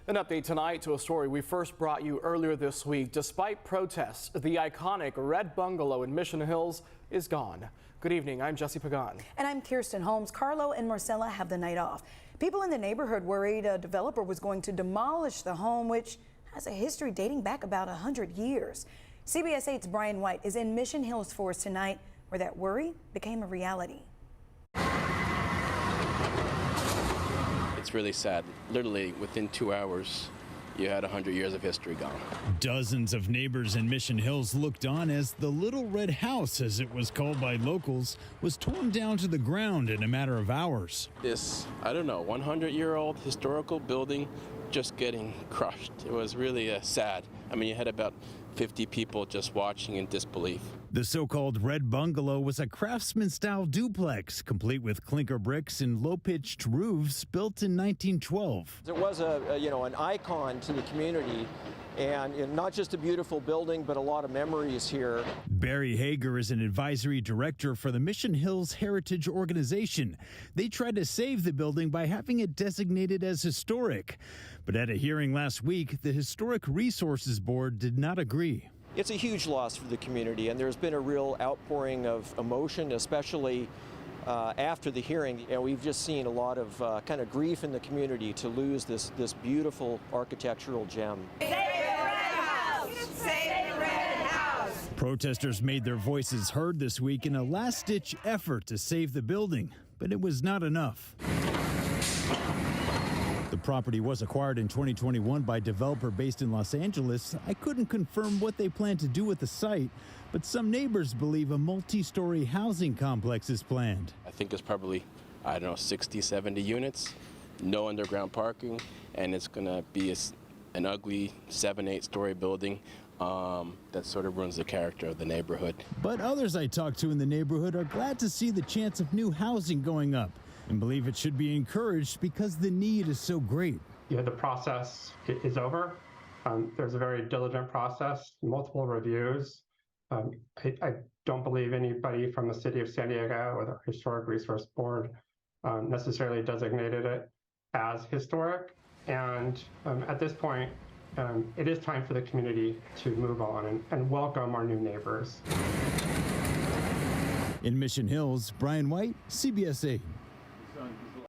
An update tonight to a story we first brought you earlier this week. Despite protests, the iconic Red Bungalow in Mission Hills is gone. Good evening, I'm Jesse Pagan. And I'm Kirsten Holmes. Carlo and Marcella have the night off. People in the neighborhood worried a developer was going to demolish the home, which has a history dating back about 100 years. CBS 8's Brian White is in Mission Hills for us tonight, where that worry became a reality. It's really sad. Literally within 2 hours, you had 100 years of history gone. Dozens of neighbors in Mission Hills looked on as the Little Red House, as it was called by locals, was torn down to the ground in a matter of hours. This, I don't know, 100-year-old historical building just getting crushed. It was really sad. I mean, you had about 50 people just watching in disbelief. The so-called Red Bungalow was a craftsman-style duplex, complete with clinker bricks and low-pitched roofs, built in 1912. It was an icon to the community, and not just a beautiful building, but a lot of memories here. Barry Hager is an advisory director for the Mission Hills Heritage Organization. They tried to save the building by having it designated as historic. But at a hearing last week, the Historic Resources Board did not agree. It's a huge loss for the community, and there's been a real outpouring of emotion, especially after the hearing. And we've just seen a lot of kind of grief in the community to lose this beautiful architectural gem. Save the Red House! Save the Red House! Protesters made their voices heard this week in a last-ditch effort to save the building, but it was not enough. The property was acquired in 2021 by a developer based in Los Angeles. I couldn't confirm what they plan to do with the site, but some neighbors believe a multi-story housing complex is planned. I think it's probably, 60, 70 units, no underground parking, and it's going to be an ugly 7-8 story building that sort of ruins the character of the neighborhood. But others I talked to in the neighborhood are glad to see the chance of new housing going up, and believe it should be encouraged because the need is so great. The process is over. There's a very diligent process, multiple reviews. I don't believe anybody from the city of San Diego or the Historic Resource Board necessarily designated it as historic. And at this point, it is time for the community to move on and welcome our new neighbors. In Mission Hills, Brian White, CBS 8.